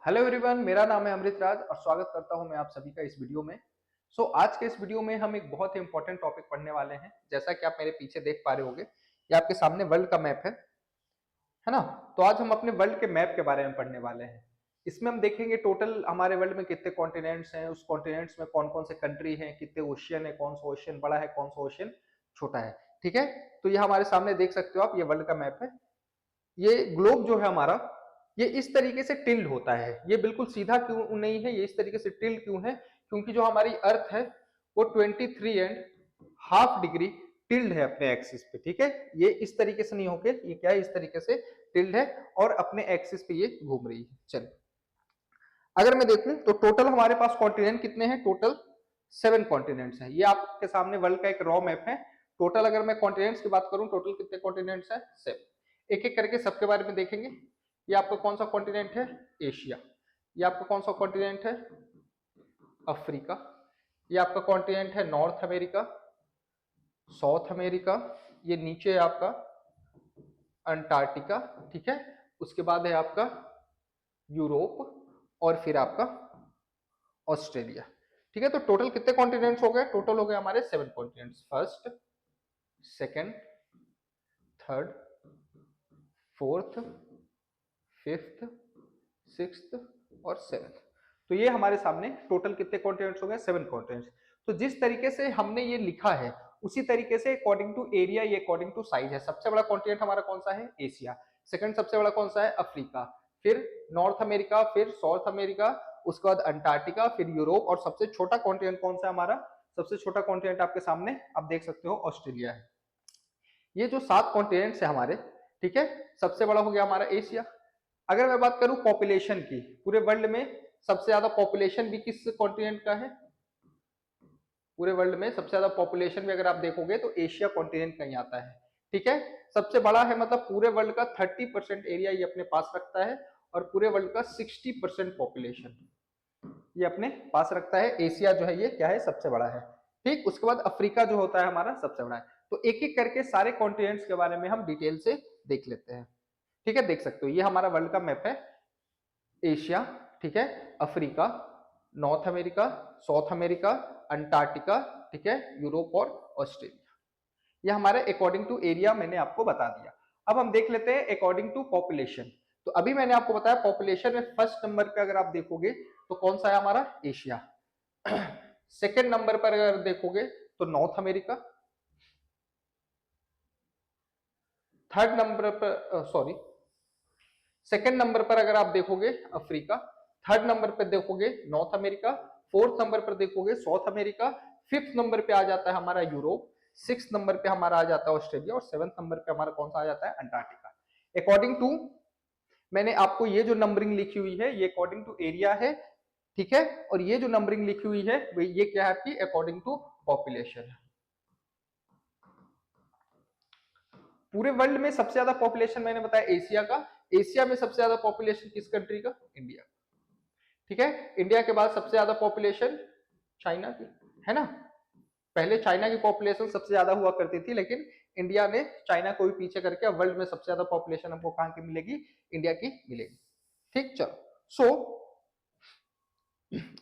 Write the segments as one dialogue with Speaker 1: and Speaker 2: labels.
Speaker 1: Hello everyone, मेरा नाम है अमृत राज और स्वागत करता हूं मैं आप सभी का इस वीडियो में। आज के इस वीडियो में हम एक बहुत ही इंपॉर्टेंट टॉपिक पढ़ने वाले हैं। जैसा कि आप मेरे पीछे देख पा रहे होंगे, ये आपके सामने वर्ल्ड का मैप है ना। तो आज हम अपने वर्ल्ड के मैप के बारे में पढ़ने वाले हैं। इसमें हम देखेंगे टोटल हमारे वर्ल्ड में कितने कॉन्टिनेंट्स हैं, उस कॉन्टिनेंट्स में कौन कौन से कंट्री हैं, कितने ओशियन है, कौन सा ओशियन बड़ा है, कौन सा ओशियन छोटा है। ठीक है, तो ये हमारे सामने देख सकते हो आप, ये वर्ल्ड का मैप है। ये ग्लोब जो है हमारा, ये इस तरीके से टिल्ड होता है। ये बिल्कुल सीधा क्यों नहीं है, ये इस तरीके से टिल्ड क्यों है? क्योंकि जो हमारी अर्थ है वो 23.5 डिग्री टिल्ड है अपने एक्सिस पे। ठीक है, ये इस तरीके से नहीं होके, ये क्या है, इस तरीके से टिल्ड है और अपने एक्सिस पे ये घूम रही है। चलिए, अगर मैं देखूं तो टोटल हमारे पास कॉन्टिनेंट कितने हैं? टोटल 7 कॉन्टिनेंट्स हैं। ये आपके सामने वर्ल्ड का एक रॉ मैप है। टोटल अगर मैं कॉन्टिनेंट्स की बात करूं, टोटल कितने कॉन्टिनेंट्स हैं? 7। एक एक करके सबके बारे में देखेंगे। ये आपका कौन सा कॉन्टिनेंट है? एशिया। ये आपका कौन सा कॉन्टिनेंट है? अफ्रीका। ये आपका कॉन्टिनेंट है नॉर्थ अमेरिका, साउथ अमेरिका। ये नीचे है आपका अंटार्कटिका। ठीक है, उसके बाद है आपका यूरोप और फिर आपका ऑस्ट्रेलिया। ठीक है, तो टोटल कितने कॉन्टिनेंट्स हो गए? टोटल हो गए हमारे 7 continents. First, second, third, fourth, fifth, sixth और सेवेंथ। तो ये हमारे सामने टोटल कितने कॉन्टिनेंट्स हो गए? 7 कॉन्टिनेंट्स। तो जिस तरीके से हमने ये लिखा है उसी तरीके से अकॉर्डिंग टू एरिया, ये अकॉर्डिंग टू साइज है। सबसे बड़ा कॉन्टिनेंट हमारा कौन सा है? एशिया। सेकंड सबसे बड़ा कौन सा है? अफ्रीका। फिर नॉर्थ अमेरिका, फिर साउथ अमेरिका, उसके बाद अंटार्कटिका, फिर यूरोप, और सबसे छोटा कॉन्टिनेंट कौन सा है हमारा? सबसे छोटा कॉन्टिनेंट आपके सामने आप देख सकते हो, ऑस्ट्रेलिया है। ये जो 7 कॉन्टिनेंट्स है हमारे, ठीक है, सबसे बड़ा हो गया हमारा एशिया। अगर मैं बात करूं पॉपुलेशन की, पूरे वर्ल्ड में सबसे ज्यादा पॉपुलेशन भी किस कॉन्टिनेंट का है? पूरे वर्ल्ड में सबसे ज्यादा पॉपुलेशन भी अगर आप देखोगे तो एशिया कॉन्टिनेंट का ही आता है। ठीक है, सबसे बड़ा है, मतलब पूरे वर्ल्ड का 30% एरिया ये अपने पास रखता है और पूरे वर्ल्ड का 60% पॉपुलेशन ये अपने पास रखता है। एशिया जो है ये क्या है? सबसे बड़ा है। ठीक, उसके बाद अफ्रीका जो होता है हमारा सबसे बड़ा है। तो एक एक करके सारे कॉन्टिनेंट्स के बारे में हम डिटेल से देख लेते हैं। ठीक है, देख सकते हो ये हमारा वर्ल्ड का मैप है। एशिया, ठीक है, Africa, north America, south America, Antarctica, ठीक है, यूरोप और ऑस्ट्रेलिया। ये हमारे अकॉर्डिंग टू एरिया मैंने आपको बता दिया। अब हम देख लेते हैं अकॉर्डिंग टू पॉपुलेशन। तो अभी मैंने आपको बताया पॉपुलेशन में फर्स्ट नंबर पे अगर आप देखोगे तो कौन सा है हमारा? एशिया। सेकंड नंबर पर अगर देखोगे तो नॉर्थ अमेरिका। थर्ड नंबर पर सॉरी सेकंड नंबर पर अगर आप देखोगे अफ्रीका। थर्ड नंबर पर देखोगे नॉर्थ अमेरिका। फोर्थ नंबर पर देखोगे साउथ अमेरिका। फिफ्थ नंबर पे आ जाता है हमारा यूरोप। सिक्स नंबर पे हमारा आ जाता है ऑस्ट्रेलिया और सेवंथ नंबर पे हमारा कौन सा आ जाता है? अंटार्कटिका। अकॉर्डिंग टू, मैंने आपको ये जो नंबरिंग लिखी हुई है ये अकॉर्डिंग टू एरिया है। ठीक है, और ये जो नंबरिंग लिखी हुई है ये क्या है आपकी? अकॉर्डिंग टू पॉपुलेशन है। पूरे वर्ल्ड में सबसे ज्यादा पॉपुलेशन मैंने बताया एशिया का। एशिया में सबसे ज्यादा पॉपुलेशन किस कंट्री का? इंडिया। ठीक है, इंडिया के बाद सबसे ज्यादा पॉपुलेशन चाइना की, है ना। पहले चाइना की पॉपुलेशन सबसे ज्यादा हुआ करती थी, लेकिन इंडिया ने चाइना को भी पीछे करके अब वर्ल्ड में सबसे ज्यादा पॉपुलेशन हमको कहां की मिलेगी? इंडिया की मिलेगी। ठीक, चलो।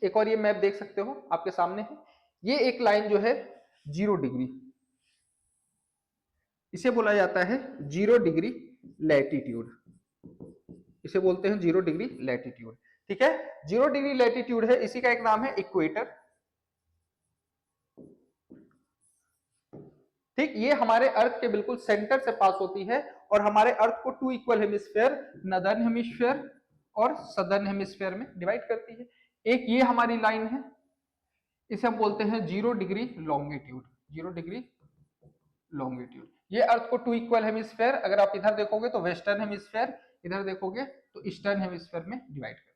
Speaker 1: एक और ये मैप देख सकते हो आपके सामने है। ये एक लाइन जो है 0 डिग्री, इसे बोला जाता है 0 डिग्री लैटिट्यूड। इसे बोलते हैं 0 डिग्री लैटिट्यूड। ठीक है, 0 डिग्री लैटिट्यूड है, इसी का एक नाम है इक्वेटर। ठीक, ये हमारे अर्थ के बिल्कुल सेंटर से पास होती है और हमारे अर्थ को 2 इक्वल हेमिस्फेयर, नदर्न हेमिस्फेयर और सदर्न हेमिस्फेयर में डिवाइड करती है। एक ये हमारी लाइन है, इसे हम बोलते हैं 0 डिग्री लॉन्गिट्यूड। 0 डिग्री लॉन्गिट्यूड, ये अर्थ को 2 इक्वल हेमिस्फेयर, अगर आप इधर देखोगे तो वेस्टर्न हेमिस्फेयर, इधर देखोगे तो ईस्टर्न हेमिस्फेयर में डिवाइड करती है।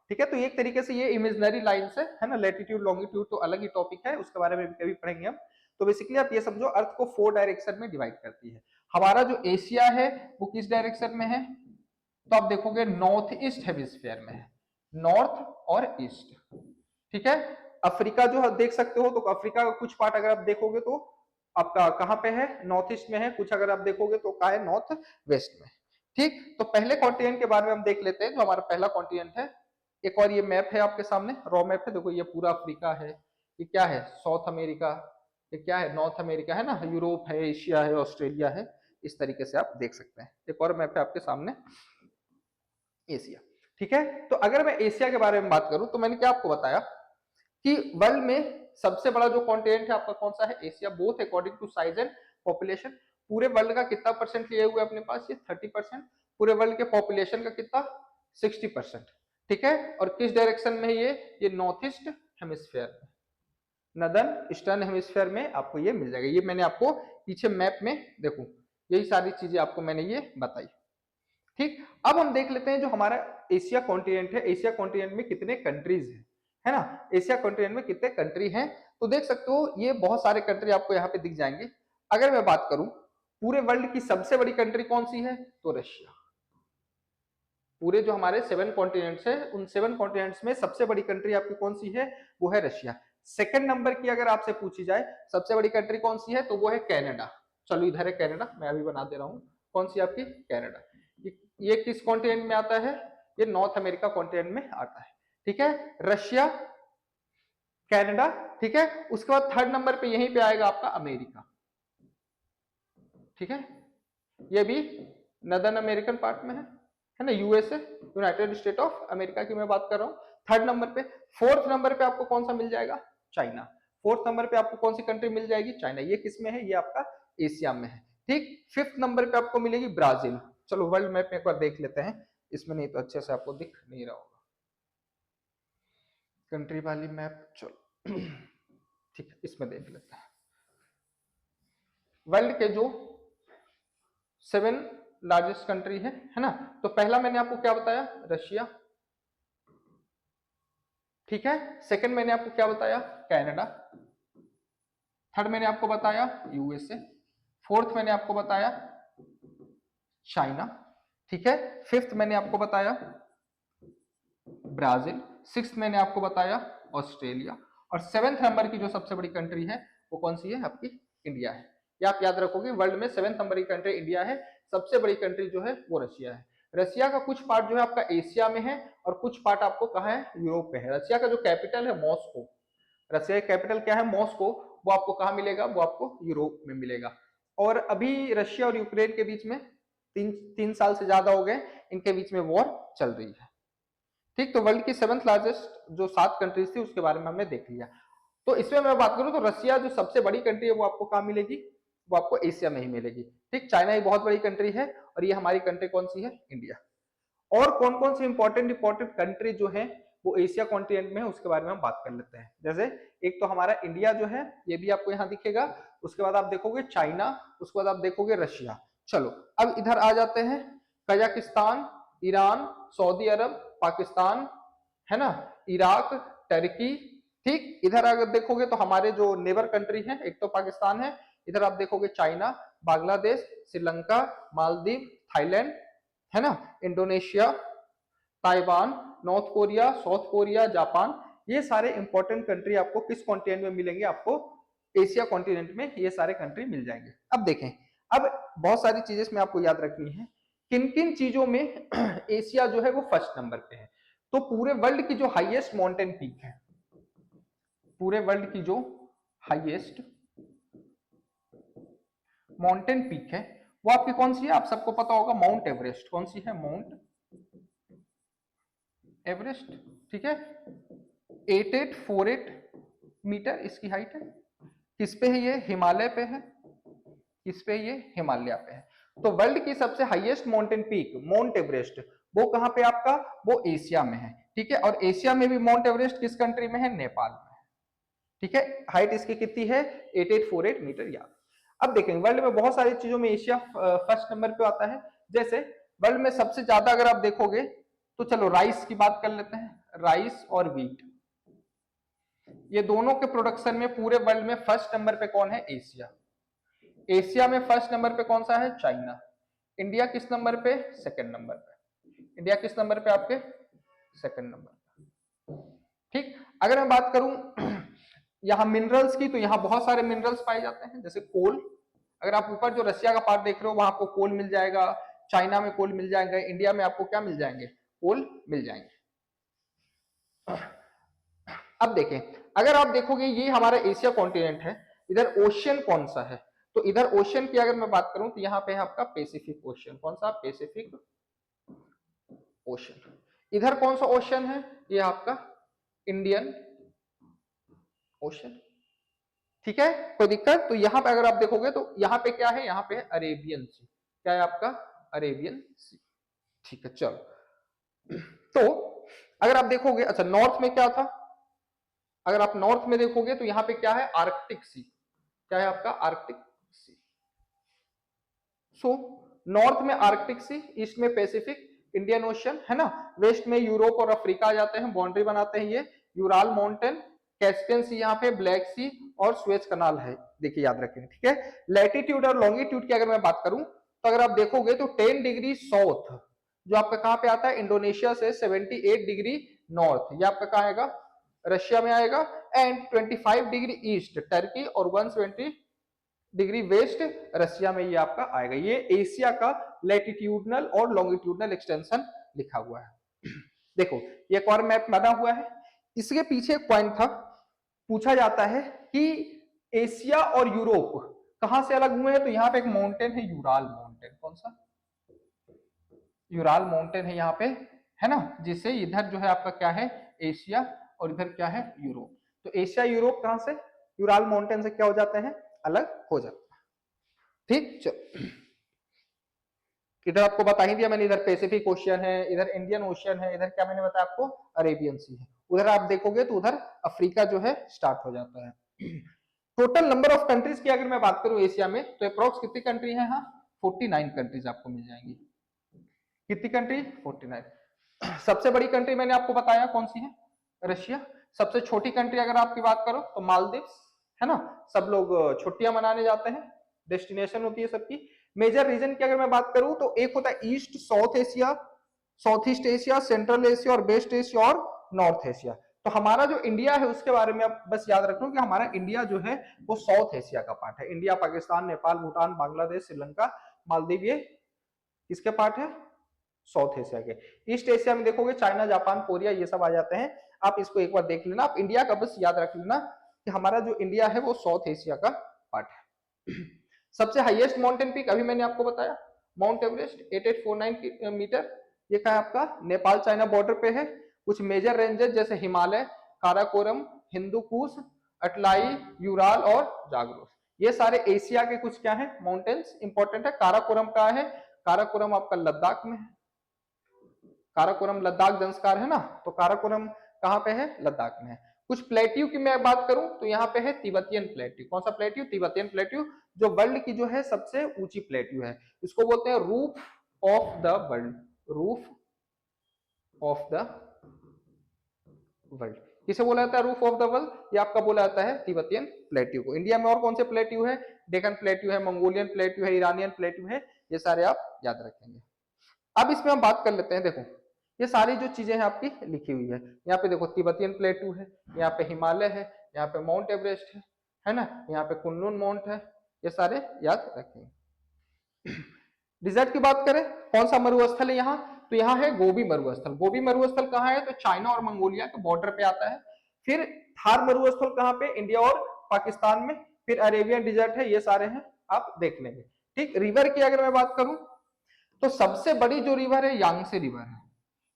Speaker 1: ठीक है, तो एक तरीके से ये इमेजिनरी लाइन है ना। लैटिट्यूड लॉन्गिट्यूड तो अलग ही टॉपिक है, उसके बारे में भी कभी पढ़ेंगे हम। तो बेसिकली आप ये समझो अर्थ को 4 डायरेक्शन में डिवाइड करती है। हमारा जो एशिया है वो किस डायरेक्शन में है? तो आप देखोगे नॉर्थ ईस्ट हेमिस्फीयर में है, नॉर्थ और ईस्ट। ठीक है, अफ्रीका जो देख सकते हो, तो अफ्रीका का कुछ पार्ट अगर आप देखोगे तो आपका कहां पे है? नॉर्थ ईस्ट में है। कुछ अगर आप देखोगे तो कहां है? नॉर्थ वेस्ट में। ठीक, तो पहले कॉन्टिनेंट के बारे में हम देख लेते हैं। जो हमारा पहला कॉन्टिनेंट है एक और ये मैप है आपके सामने, रॉ मैप है, देखो ये पूरा अफ्रीका है, ये क्या है साउथ अमेरिका, ये क्या है नॉर्थ अमेरिका है ना, यूरोप है, एशिया है, ऑस्ट्रेलिया है, इस तरीके से आप देख सकते हैं। एक और मैप है आपके सामने, एशिया। ठीक है, तो अगर मैं एशिया के बारे में बात करूं तो मैंने क्या आपको बताया कि वर्ल्ड में सबसे बड़ा जो कॉन्टिनेंट है आपका कौन सा है, Asia, both according to size and population. पूरे वर्ल्ड का कितना परसेंट लिए हुए अपने पास, ये 30%। पूरे वर्ल्ड के पॉपुलेशन का कितना, 60%। ठीक है, और किस डायरेक्शन में ये नॉर्थ ईस्ट हेमिस्फीयर में, नदर्न ईस्टर्न हेमिस्फीयर में आपको ये मिल जाएगा। ये मैंने आपको पीछे मैप में देखो यही सारी चीजें आपको मैंने ये बताई। ठीक, अब हम देख लेते हैं जो हमारा एशिया कॉन्टिनेंट है, एशिया कॉन्टिनेंट में कितने कंट्रीज है ना, एशिया कॉन्टिनेंट में कितने कंट्री हैं। तो देख सकते हो ये बहुत सारे कंट्री आपको यहाँ पे दिख जाएंगे। अगर मैं बात करूं पूरे वर्ल्ड की सबसे बड़ी कंट्री कौन सी है, तो रशिया। पूरे जो हमारे 7 कॉन्टिनेंट्स है उन 7 कॉन्टिनेंट्स में सबसे बड़ी कंट्री आपकी कौन सी है, वो है रशिया। सेकंड नंबर की अगर आपसे पूछी जाए सबसे बड़ी कंट्री कौन सी है, तो वो है कनाडा। चलो इधर है कनाडा, मैं अभी बना दे रहा हूं, कौन सी आपकी, कनाडा। ये किस कॉन्टिनेंट में आता है, ये नॉर्थ अमेरिका कॉन्टिनेंट में आता है। ठीक है, रशिया, कनाडा। ठीक है, उसके बाद थर्ड नंबर पे यहीं पे आएगा आपका अमेरिका। ठीक है, ये भी नदर्न अमेरिकन पार्ट में है ना, USA, United state of America की मैं बात कर रहा हूँ थर्ड नंबर पे। फोर्थ नंबर पे आपको कौन सा मिल जाएगा, चाइना। फोर्थ नंबर पे आपको कौन सी कंट्री मिल जाएगी, चाइना। ये किस में है, ये आपका एशिया में है। ठीक, फिफ्थ नंबर पे आपको मिलेगी ब्राजील। चलो वर्ल्ड मैप में एक बार देख लेते हैं, इसमें नहीं तो अच्छे से आपको दिख नहीं रहा होगा कंट्री वाली मैप। चलो ठीक है, इसमें देख लेते हैं वर्ल्ड के जो 7 लार्जेस्ट कंट्री है ना। तो पहला मैंने आपको क्या बताया, रशिया। ठीक है, सेकंड मैंने आपको क्या बताया, कनाडा। थर्ड मैंने आपको बताया यूएसए। फोर्थ मैंने आपको बताया चाइना। ठीक है, फिफ्थ मैंने आपको बताया ब्राजील। सिक्स्थ मैंने आपको बताया ऑस्ट्रेलिया। और सेवेंथ नंबर की जो सबसे बड़ी कंट्री है वो कौन सी है, आपकी इंडिया है। ये आप याद रखोगे, वर्ल्ड में सेवेंथ नंबर की कंट्री इंडिया है, सबसे बड़ी कंट्री जो है वो रशिया है। रशिया का कुछ पार्ट जो है आपका एशिया में है और कुछ पार्ट आपको कहाँ है, यूरोप में है। रशिया का जो कैपिटल है मॉस्को, रशिया का कैपिटल क्या है, मॉस्को, वो आपको कहाँ मिलेगा, वो आपको यूरोप में मिलेगा। और अभी रशिया और यूक्रेन के बीच में तीन साल से ज्यादा हो गए, इनके बीच में वॉर चल रही है। ठीक, तो वर्ल्ड की 7th लार्जेस्ट जो 7 कंट्रीज थी उसके बारे में हमने देख लिया। तो इसमें मैं बात करूं तो रशिया जो सबसे बड़ी कंट्री है वो आपको कहाँ मिलेगी, वो आपको एशिया में ही मिलेगी। ठीक, चाइना ही बहुत बड़ी कंट्री है और ये हमारी कंट्री कौन सी है, इंडिया। और कौन कौन सी इंपॉर्टेंट कंट्री जो है वो एशिया कॉन्टिनेंट में है उसके बारे में हम बात कर लेते हैं। जैसे एक तो हमारा इंडिया जो है ये भी आपको यहाँ दिखेगा, उसके बाद आप देखोगे चाइना, उसके बाद आप देखोगे रशिया। चलो अब इधर आ जाते हैं, कजाकिस्तान, ईरान, सऊदी अरब, पाकिस्तान, है ना, इराक, टर्की। ठीक, इधर अगर देखोगे तो हमारे जो नेबर कंट्री है एक तो पाकिस्तान है, इधर आप देखोगे चाइना, बांग्लादेश, श्रीलंका, मालदीव, थाईलैंड, है ना, Indonesia, Taiwan, north Korea, south Korea, Japan. ये सारे इंपॉर्टेंट कंट्री आपको किस कॉन्टिनेंट में मिलेंगे, आपको एशिया कॉन्टिनेंट में ये सारे कंट्री मिल जाएंगे। अब देखें, अब बहुत सारी चीजें इसमें आपको याद रखनी है, किन किन चीजों में एशिया जो है वो फर्स्ट नंबर पे है। तो पूरे वर्ल्ड की जो हाईएस्ट माउंटेन पीक है, पूरे वर्ल्ड की जो हाईएस्ट माउंटेन पीक है वो आपकी कौन सी है, आप सबको पता होगा, माउंट एवरेस्ट। कौन सी है, माउंट एवरेस्ट। ठीक है, 8848 मीटर इसकी हाइट है। किस पे है ये, हिमालय पे है। किस पे, ये हिमालय पे है। तो वर्ल्ड की सबसे highest mountain peak mount Everest वो कहां पे आपका, वो एशिया में है। ठीक है, और एशिया में भी माउंट एवरेस्ट किस कंट्री में है, नेपाल में है। ठीक है, हाइट इसकी कितनी है, 8848 मीटर याद। अब देखेंगे वर्ल्ड में बहुत सारी चीजों में एशिया फर्स्ट नंबर पे आता है। जैसे वर्ल्ड में सबसे ज्यादा अगर आप देखोगे तो चलो राइस की बात कर लेते हैं, राइस और व्हीट, ये दोनों के प्रोडक्शन में पूरे वर्ल्ड में फर्स्ट नंबर पे कौन है, एशिया। एशिया में फर्स्ट नंबर पे कौन सा है, चाइना। इंडिया किस नंबर पे, सेकंड नंबर पे। इंडिया किस नंबर पे आपके, सेकंड नंबर पे। ठीक, अगर मैं बात करूं यहाँ मिनरल्स की, तो यहाँ बहुत सारे मिनरल्स पाए जाते हैं, जैसे कोल। अगर आप ऊपर जो रशिया का पार्ट देख रहे हो वहां आपको कोल मिल जाएगा, चाइना में कोल मिल जाएगा, इंडिया में आपको क्या मिल जाएंगे, कोल मिल जाएंगे। अब देखें, अगर आप देखोगे ये हमारा एशिया कॉन्टिनेंट है, इधर ओशियन कौन सा है, तो इधर ओशियन की अगर मैं बात करूं तो यहाँ पे है आपका पैसिफिक ओशियन। कौन सा? Pacific ocean. इधर कौन सा ओशियन है? ये आपका इंडियन ओशियन। ठीक है, कोई दिक्कत? तो यहाँ पे अगर आप देखोगे तो यहाँ पे क्या है, यहाँ पे है अरेबियन सी। क्या है आपका? अरेबियन सी। ठीक है, चलो। तो अगर आप देखोगे, अच्छा नॉर्थ में क्या था, अगर आप नॉर्थ में देखोगे तो यहाँ पे क्या है? आर्कटिक सी। क्या है आपका? आर्कटिक सी। सो नॉर्थ में आर्कटिक सी, ईस्ट में पैसिफिक, इंडियन ओशियन, है ना। वेस्ट में यूरोप और अफ्रीका आ जाते हैं, बाउंड्री बनाते हैं ये। यूराल माउंटेन, कैस्पियन सी यहाँ पे, ब्लैक सी और स्वेज कनाल है, देखिए याद रखें। ठीक है, लैटिट्यूड और लॉन्गिट्यूड की अगर मैं बात करूं तो अगर आप देखोगे तो 10 डिग्री साउथ जो आपका कहां पे आता है? इंडोनेशिया से 78 डिग्री नॉर्थ, ये आपका कहां आएगा? रशिया में आएगा। एंड 25 डिग्री ईस्ट टर्की और 120 डिग्री वेस्ट रशिया में ये आपका आएगा। ये एशिया का लैटिट्यूडनल और लॉन्गिट्यूडनल एक्सटेंशन लिखा हुआ है। देखो ये एक और मैप बना हुआ है, इसके पीछे एक पॉइंट था, पूछा जाता है कि एशिया और यूरोप कहां से अलग हुए हैं, तो यहाँ पे एक माउंटेन है यूराल माउंटेन। कौन सा? यूराल माउंटेन है यहाँ पे, है ना, जिससे इधर जो है आपका क्या है? एशिया, और इधर क्या है? यूरोप। तो एशिया यूरोप कहां से? यूराल माउंटेन से क्या हो जाते हैं? अलग हो जाते हैं। ठीक, चलो इधर आपको बता ही दिया मैंने, इधर पैसिफिक ओशियन है, इधर इंडियन ओशियन है, इधर क्या मैंने बताया आपको? अरेबियन सी है। उधर आप देखोगे तो उधर अफ्रीका जो है स्टार्ट हो जाता है। टोटल नंबर ऑफ कंट्रीज की अगर मैं बात करूं एशिया में तो अप्रोक्स कितनी कंट्री है? हाँ, 49 कंट्रीज आपको मिल जाएंगी। कितनी कंट्री? 49। सबसे बड़ी कंट्री मैंने आपको बताया कौन सी है? रशिया। सबसे छोटी कंट्री अगर आपकी बात करो तो मालदीव्स, है ना। सब लोग छुट्टियां मनाने जाते हैं, डेस्टिनेशन होती है सबकी। मेजर रीजन की अगर मैं बात करूं तो एक होता है east south Asia, south east Asia, central Asia और वेस्ट एशिया और नॉर्थ एशिया। तो हमारा जो इंडिया है उसके बारे में आप बस याद रखो कि हमारा इंडिया जो है वो साउथ एशिया का पार्ट है। इंडिया, पाकिस्तान, नेपाल, भूटान, बांग्लादेश, श्रीलंका, मालदीव, ये किसके पार्ट है? साउथ एशिया के। ईस्ट एशिया में देखोगे चाइना, जापान, कोरिया, ये सब आ जाते हैं। आप इसको एक बार देख लेना, आप इंडिया का बस याद रख लेना कि हमारा जो इंडिया है वो साउथ एशिया का पार्ट है। सबसे हाईएस्ट माउंटेन पीक अभी मैंने आपको बताया, माउंट एवरेस्ट 8849 मीटर। ये क्या है आपका? नेपाल चाइना बॉर्डर पे है। कुछ मेजर रेंजेस जैसे हिमालय, काराकोरम, हिंदू कुश, अटलाई, यूराल और जागरोस, ये सारे एशिया के कुछ क्या है? माउंटेन्स इंपॉर्टेंट है। काराकोरम का है, काराकोरम आपका लद्दाख में है। काराकोरम लद्दाख जंस्कार है ना, तो काराकोरम कहाँ पे है? लद्दाख में है। कुछ प्लेट्यू की मैं बात करूं तो यहाँ पे है तिब्बतियन प्लेट्यू। कौन सा प्लेट्यू? तिब्बतियन प्लेट्यू, जो वर्ल्ड की जो है सबसे ऊंची प्लेट्यू है। इसको बोलते हैं roof of the world, roof of the world. किसे बोला जाता है रूफ ऑफ द वर्ल्ड? ये आपका बोला जाता है तिब्बतियन प्लेट्यू को। इंडिया में और कौन से प्लेट्यू है? डेक्कन प्लेट्यू है, मंगोलियन प्लेट्यू है, ईरानियन प्लेट्यू है, ये सारे आप याद रखेंगे। अब इसमें हम बात कर लेते हैं। देखो ये सारी जो चीजें हैं आपकी लिखी हुई है, यहाँ पे देखो तिब्बतियन प्लेटू है, यहाँ पे हिमालय है, यहाँ पे माउंट एवरेस्ट है ना, यहाँ पे कुनलुन माउंट है, ये सारे याद रखेंगे। डिजर्ट की बात करें, कौन सा मरुस्थल है यहाँ? तो यहाँ है गोबी मरुस्थल। गोबी मरुस्थल कहाँ है? तो चाइना और मंगोलिया के बॉर्डर पे आता है। फिर थार मरुस्थल कहाँ पे? इंडिया और पाकिस्तान में। फिर अरेबियन डिजर्ट है, ये सारे हैं, आप देख लेंगे। ठीक, रिवर की अगर मैं बात करूं तो सबसे बड़ी जो रिवर है यांगसे रिवर है,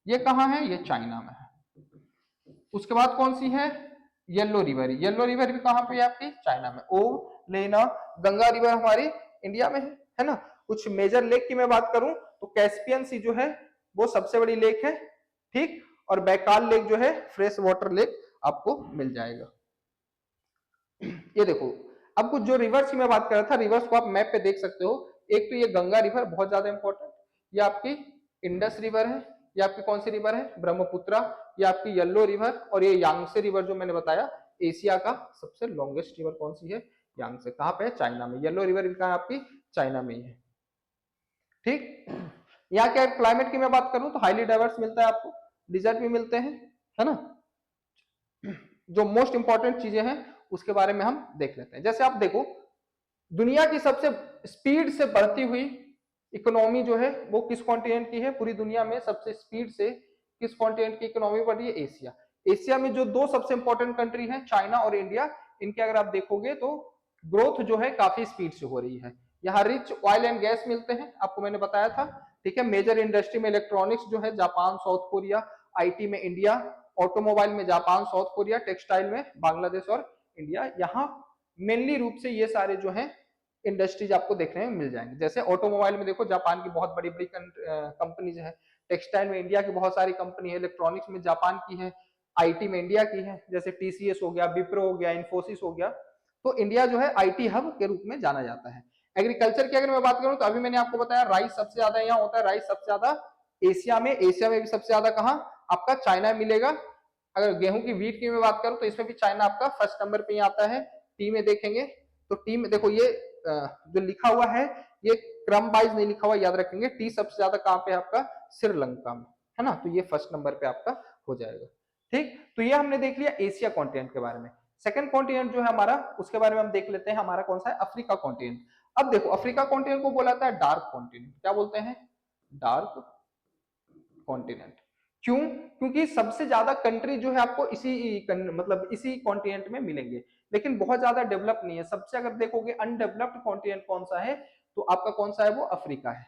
Speaker 1: ये कहाँ है? ये चाइना में है। उसके बाद कौन सी है? Yellow river. येलो रिवर भी कहाँ पे है आपकी? चाइना में। ओ लेना, गंगा रिवर हमारी इंडिया में है ना। कुछ मेजर लेक की मैं बात करूं तो कैस्पियन सी जो है वो सबसे बड़ी लेक है, ठीक। और बैकाल लेक जो है फ्रेश वाटर लेक आपको मिल जाएगा। ये देखो, अब कुछ जो रिवर्स की मैं बात कर रहा था, रिवर्स को आप मैप पे देख सकते हो। एक तो ये गंगा रिवर बहुत ज्यादा इंपॉर्टेंट, ये आपकी इंडस रिवर है, ये आपकी कौन सी रिवर है? ब्रह्मपुत्रा, ये आपकी येलो रिवर, और ये यांगसे रिवर जो मैंने बताया, एशिया का सबसे लॉन्गेस्ट रिवर कौन सी है? यांगसे। कहाँ पे है? चाइना में। येलो रिवर कहाँ है आपकी? चाइना में ही है, ठीक। यहाँ क्या क्लाइमेट की मैं बात करूं तो हाईली डाइवर्स मिलता है आपको, डिजर्ट भी मिलते हैं, है ना। जो मोस्ट इंपॉर्टेंट चीजें हैं उसके बारे में हम देख लेते हैं। जैसे आप देखो, दुनिया की सबसे स्पीड से बढ़ती हुई इकोनॉमी जो है वो किस कॉन्टिनेंट की है? पूरी दुनिया में सबसे स्पीड से किस कॉन्टिनेंट की इकोनॉमी बढ़ रही है? एशिया। एशिया में जो दो सबसे इंपॉर्टेंट कंट्री हैं चाइना और इंडिया, इनके अगर आप देखोगे तो ग्रोथ जो है काफी स्पीड से हो रही है। यहाँ रिच ऑयल एंड गैस मिलते हैं, आपको मैंने बताया था, ठीक है। मेजर इंडस्ट्री में इलेक्ट्रॉनिक्स जो है जापान साउथ कोरिया, आईटी में इंडिया, ऑटोमोबाइल में जापान साउथ कोरिया, टेक्सटाइल में बांग्लादेश और इंडिया। यहाँ मेनली रूप से ये सारे जो है इंडस्ट्रीज आपको देखने में मिल जाएंगे। जैसे ऑटोमोबाइल में देखो जापान की बहुत बड़ी बड़ी कंपनीज है, टेक्सटाइल में इंडिया की बहुत सारी कंपनी है, इलेक्ट्रॉनिक्स में जापान की है, आईटी में इंडिया की है, जैसे टीसीएस हो गया, विप्रो हो गया, इन्फोसिस हो गया। तो इंडिया जो है आईटी हब के रूप में जाना जाता है। एग्रीकल्चर की अगर मैं बात करूं तो अभी मैंने आपको बताया राइस सबसे ज्यादा यहाँ होता है, राइस सबसे ज्यादा एशिया में भी सबसे ज्यादा कहाँ आपका चाइना मिलेगा। अगर गेहूं की वीट की मैं बात करूं तो इसमें भी चाइना आपका फर्स्ट नंबर पे ही आता है। टी में देखेंगे तो टी में देखो ये जो लिखा हुआ है ये क्रम वाइज नहीं लिखा हुआ, याद रखेंगे। टी सबसे ज्यादा कहाँ पे आपका श्रीलंका में है ना, तो ये फर्स्ट नंबर पे आपका हो जाएगा। ठीक, तो ये हमने देख लिया एशिया कॉन्टिनेंट के बारे में। सेकंड कॉन्टिनेंट जो है हमारा, उसके बारे में हम देख लेते हैं, हमारा कौन सा है, अफ्रीका कॉन्टिनेंट। अब देखो अफ्रीका कॉन्टिनेंट को बोला जाता है डार्क कॉन्टिनेंट। क्या बोलते हैं, डार्क कॉन्टिनेंट। क्यों, क्योंकि सबसे ज्यादा कंट्री जो है आपको मतलब इसी कॉन्टिनेंट में मिलेंगे, लेकिन बहुत ज्यादा डेवलप नहीं है। सबसे अगर देखोगे अनडेवलप्ड कॉन्टिनेंट कौन सा है तो आपका कौन सा है, वो अफ्रीका है।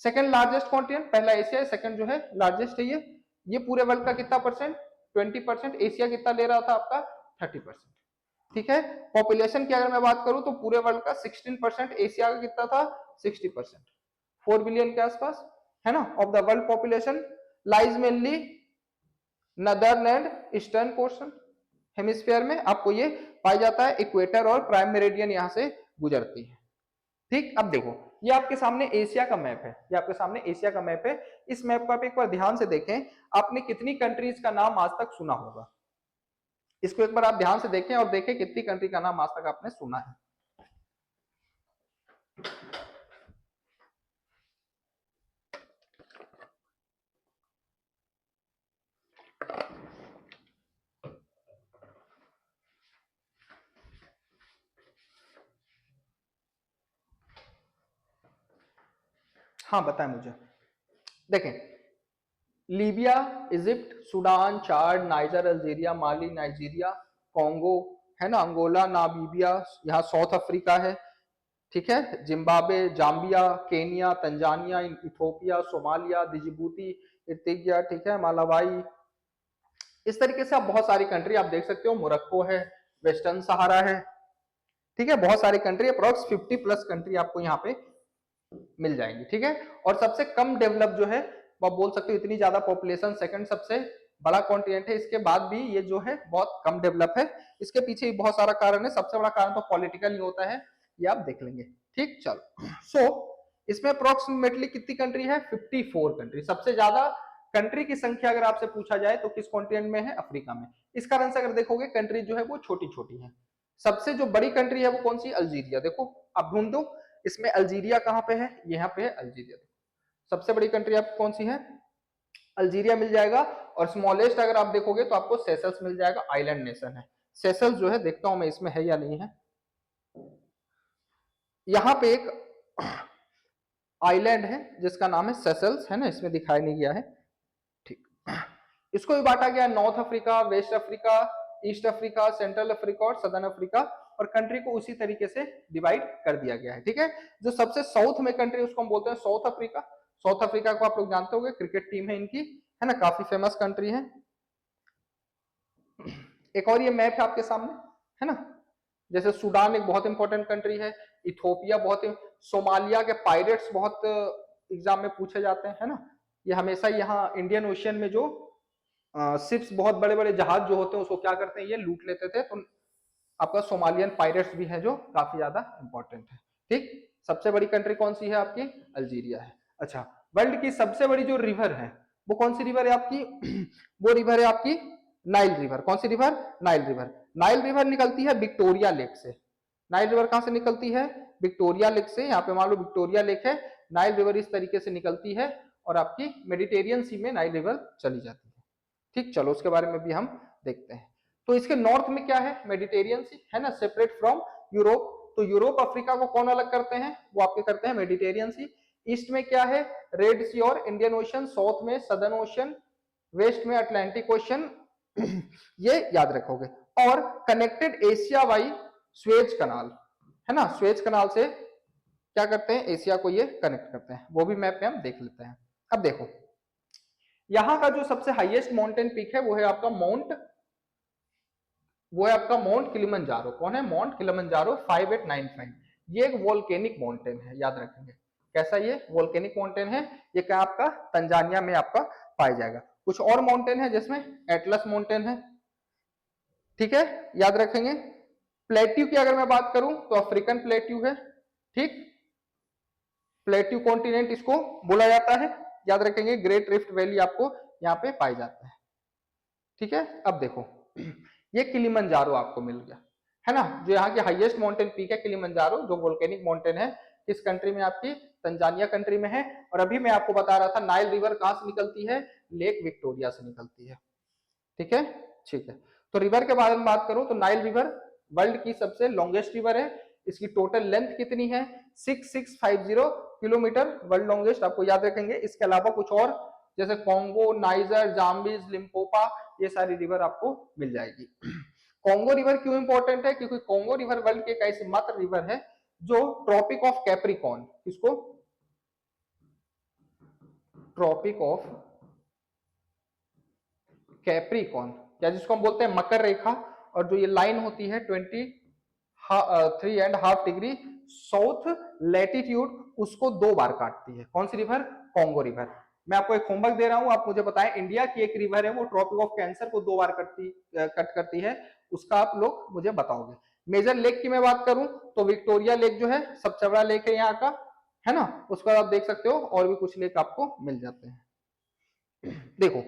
Speaker 1: सेकंड लार्जेस्ट कॉन्टिनेंट, पहला एशिया है, सेकंड जो है लार्जेस्ट है ये पूरे वर्ल्ड का कितना परसेंट, 20%। एशिया कितना ले रहा था आपका, 30%। ठीक है, पॉपुलेशन की अगर मैं बात करूं तो पूरे वर्ल्ड का 16%, एशिया का कितना था, 60%, 4 बिलियन के आसपास है ना। Of the world population lies mainly northern and eastern portion hemisphere में आपको ये पाया जाता है। इक्वेटर और प्राइम मेरिडियन यहाँ से गुजरती है। ठीक, अब देखो ये आपके सामने एशिया का मैप है, ये आपके सामने एशिया का मैप है। इस मैप को आप एक बार ध्यान से देखें, आपने कितनी कंट्रीज का नाम आज तक सुना होगा, इसको एक बार आप ध्यान से देखें और देखें कितनी कंट्री का नाम आज तक आपने सुना है। हाँ बताएं मुझे। देखें, Libya, Egypt, Sudan, Chad, Niger, Algeria, Mali, Nigeria, Congo है ना, अंगोला, नामीबिया, यहाँ साउथ अफ्रीका है, ठीक है, Zimbabwe, Zambia, Kenya, Tanzania, Ethiopia, Somalia, Djibouti, Eritrea, ठीक है, मालावाई। इस तरीके से आप बहुत सारी कंट्री आप देख सकते हो, मोरक्को है, वेस्टर्न सहारा है, ठीक है, बहुत सारी कंट्री, अप्रोक्स 50+ कंट्री आपको यहाँ पे मिल जाएंगी। ठीक है, और सबसे कम डेवलप जो है वो आप बोल सकते हो, इतनी ज्यादा पॉपुलेशन, सेकंड सबसे बड़ा कॉन्टिनेंट है, इसके बाद भी ये जो है बहुत कम डेवलप है। इसके पीछे बहुत सारा कारण है, सबसे बड़ा कारण तो पॉलिटिकल ही होता है, ये आप देख लेंगे। ठीक, चलो सो इसमें अप्रोक्सीमेटली कितनी कंट्री है, 54 कंट्री। सबसे ज्यादा कंट्री की संख्या अगर आपसे पूछा जाए तो किस कॉन्टिनेंट में है, अफ्रीका में। इस कारण से अगर देखोगे कंट्री जो है वो छोटी छोटी है। सबसे जो बड़ी कंट्री है वो कौन सी, अल्जीरिया। देखो आप ढूंढ दो इसमें अल्जीरिया कहाँ पे है, यहाँ पे है अल्जीरिया। सबसे बड़ी कंट्री आपको कौन सी है, अल्जीरिया मिल जाएगा। और स्मॉलेस्ट अगर आप देखोगे तो आपको सेशल्स मिल जाएगा, आइलैंड नेशन है। सेशल्स जो है, देखता हूं मैं इसमें है या नहीं है, यहाँ पे एक आइलैंड है जिसका नाम है सेशल्स, है ना, इसमें दिखाई नहीं गया है। ठीक, इसको भी बांटा गया north Africa, west Africa, east Africa, central Africa और सदर्न अफ्रीका, और कंट्री को उसी तरीके से डिवाइड कर दिया गया है। ठीक है, जो सबसे साउथ में कंट्री उसको हम बोलते हैं साउथ अफ्रीका। साउथ अफ्रीका को आप लोग जानते होंगे, क्रिकेट टीम है इनकी, है ना, काफी फेमस कंट्री है। एक और ये मैप है आपके सामने, है ना, जैसे सूडान एक बहुत इंपॉर्टेंट कंट्री है, इथोपिया बहुत, सोमालिया के पायरेट्स बहुत एग्जाम में पूछे जाते हैं, है ना। ये हमेशा यहाँ इंडियन ओशियन में जो शिप्स, बहुत बड़े बड़े जहाज जो होते हैं उसको क्या करते हैं, ये लूट लेते थे। तो आपका सोमालियन पायरेट्स भी है जो काफी ज्यादा इंपॉर्टेंट है। ठीक, सबसे बड़ी कंट्री कौन सी है आपकी, अल्जीरिया है। अच्छा, वर्ल्ड की सबसे बड़ी जो रिवर है वो कौन सी रिवर है आपकी वो रिवर है आपकी नाइल रिवर। कौन सी river, Nile river. Nile river निकलती है विक्टोरिया लेक से। नाइल रिवर कहां से निकलती है, विक्टोरिया लेक से। यहाँ पे मान लो विक्टोरिया लेक है, नाइल रिवर इस तरीके से निकलती है और आपकी मेडिटेरियन सी में नाइल रिवर चली जाती है। ठीक, चलो उसके बारे में भी हम देखते हैं। तो इसके नॉर्थ में क्या है, मेडिटेरियन सी, है ना, सेपरेट फ्रॉम यूरोप। तो यूरोप अफ्रीका को कौन अलग करते हैं, वो आपके करते हैं मेडिटेरियन सी। ईस्ट में क्या है, रेड सी और इंडियन ओशन। साउथ में सदर्न ओशन, वेस्ट में अटलांटिक ओशन, ये याद रखोगे। और कनेक्टेड एशिया बाई स्वेज कनाल, है ना, स्वेज कनाल से क्या करते हैं, एशिया को ये कनेक्ट करते हैं, वो भी मैप पे हम देख लेते हैं। अब देखो यहाँ का जो सबसे हाईएस्ट माउंटेन पीक है वो है आपका माउंट किलिमंजारो। कौन है? Mount Kilimanjaro 5895। ये एक वोल्केनिक माउंटेन है, याद रखेंगे। कैसा? ये वोल्केनिक माउंटेन है। ये क्या आपका तंजानिया में आपका पाया जाएगा। कुछ और माउंटेन है जिसमें एटलस माउंटेन है, ठीक है, याद रखेंगे। प्लेट्यू की अगर मैं बात करूं तो अफ्रीकन प्लेट्यू है, ठीक, प्लेट्यू कॉन्टिनेंट इसको बोला जाता है, याद रखेंगे। ग्रेट रिफ्ट वैली आपको यहाँ पे पाया जाता है, ठीक है। अब देखो ये किलिमंजारो आपको मिल गया, है ना, जो यहाँ की हाईएस्ट माउंटेन पीक है किलिमंजारो, जो वोल्केनिक माउंटेन है। किस कंट्री में? आपकी तंजानिया कंट्री में है। और अभी मैं आपको बता रहा था नाइल रिवर कहाँ से निकलती है? लेक विक्टोरिया से निकलती है, ठीक है, ठीक है। तो रिवर के बारे में बात करूं तो नाइल रिवर वर्ल्ड की सबसे लॉन्गेस्ट रिवर है। इसकी टोटल लेंथ कितनी है? 6650 किलोमीटर, वर्ल्ड लॉन्गेस्ट, आपको याद रखेंगे। इसके अलावा कुछ और जैसे कॉन्गो, नाइजर, जाम्बिस, लिम्पोपा, ये सारी रिवर आपको मिल जाएगी। कॉन्गो रिवर क्यों इंपॉर्टेंट है? क्योंकि कॉन्गो रिवर वर्ल्ड की एक ऐसी मात्र रिवर है जो ट्रॉपिक ऑफ कैप्रिकॉन, किसको? ट्रॉपिक ऑफ कैप्रिकॉन, या जिसको हम बोलते हैं मकर रेखा, और जो ये लाइन होती है 23.5 डिग्री साउथ लैटिट्यूड, उसको 2 बार काटती है। कौन सी रिवर? Congo river. मैं आपको एक होमवर्क दे रहा हूं, आप मुझे बताएं इंडिया की एक रिवर है वो ट्रॉपिक ऑफ कैंसर को 2 बार कट करती है, उसका आप लोग मुझे बताओगे। मेजर लेक की मैं बात करूं तो विक्टोरिया लेक जो है सबसे बड़ा लेक है यहाँ का, है ना। उसके बाद आप देख सकते हो और भी कुछ लेक आपको मिल जाते हैं। देखो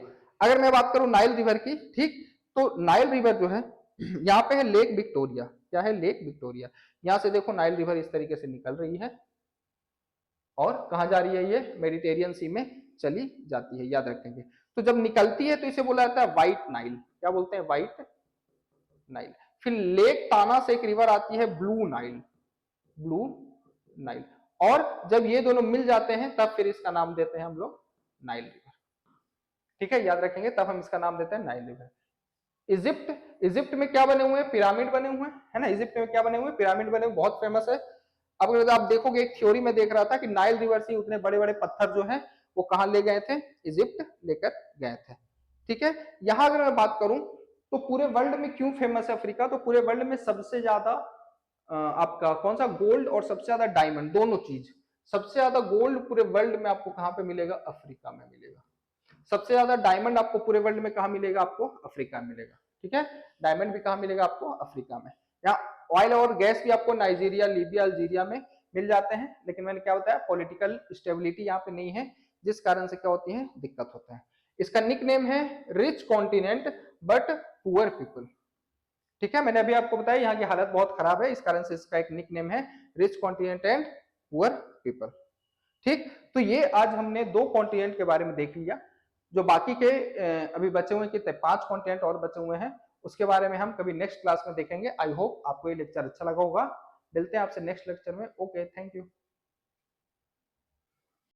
Speaker 1: अगर मैं बात करूं नाइल रिवर की, ठीक, तो नाइल रिवर जो है यहाँ पे है लेक विक्टोरिया। क्या है? Lake Victoria. यहां से देखो नाइल रिवर इस तरीके से निकल रही है और कहा जा रही है? ये मेडिटेरियन सी में चली जाती है, याद रखेंगे। तो जब निकलती है तो इसे बोला जाता है व्हाइट नाइल। क्या बोलते हैं? White Nile. फिर लेक ताना से एक रिवर आती है ब्लू नाइल, ब्लू नाइल। और जब ये दोनों मिल जाते हैं तब फिर इसका नाम देते हैं हम लोग नाइल रिवर, ठीक है, याद रखेंगे। तब हम इसका नाम देते हैं नाइल रिवर। इजिप्ट में क्या बने हुए हैं? पिरामिड बने हुए हैं, है ना। इजिप्ट में क्या बने हुए हैं? पिरामिड बने हुए, बहुत फेमस है। अब अगर आप देखोगे एक थ्योरी में देख रहा था कि नाइल रिवर से उतने बड़े बड़े पत्थर जो हैं वो कहाँ ले गए थे? इजिप्ट लेकर गए थे, ठीक है। यहाँ अगर मैं बात करूं तो पूरे वर्ल्ड में क्यों फेमस है अफ्रीका? तो पूरे वर्ल्ड में सबसे ज्यादा आपका कौन सा? गोल्ड और सबसे ज्यादा डायमंड, दोनों चीज। सबसे ज्यादा गोल्ड पूरे वर्ल्ड में आपको कहाँ पे मिलेगा? अफ्रीका में मिलेगा। सबसे ज्यादा डायमंड आपको पूरे वर्ल्ड में कहाँ मिलेगा? आपको अफ्रीका में मिलेगा, ठीक है। डायमंड भी कहाँ मिलेगा? आपको अफ्रीका में। यहाँ ऑयल और गैस भी आपको नाइजीरिया, लीबिया, अल्जीरिया में मिल जाते हैं, लेकिन मैंने क्या बताया? पॉलिटिकल स्टेबिलिटी यहाँ पे नहीं है, जिस कारण से क्या होती है? दिक्कत होता है। इसका निक नेम है rich continent but poor people, ठीक है। मैंने अभी आपको बताया यहाँ की हालत बहुत खराब है, इस कारण से इसका एक निक नेम है rich continent and poor people, ठीक। तो ये आज हमने 2 कॉन्टिनेंट के बारे में देख लिया। जो बाकी के अभी बचे हुए कितने 5 कॉन्टिनेंट और बचे हुए हैं, उसके बारे में हम कभी नेक्स्ट क्लास में देखेंगे। आई होप आपको ये लेक्चर अच्छा लगा होगा। मिलते हैं आपसे नेक्स्ट लेक्चर में। Okay, thank you.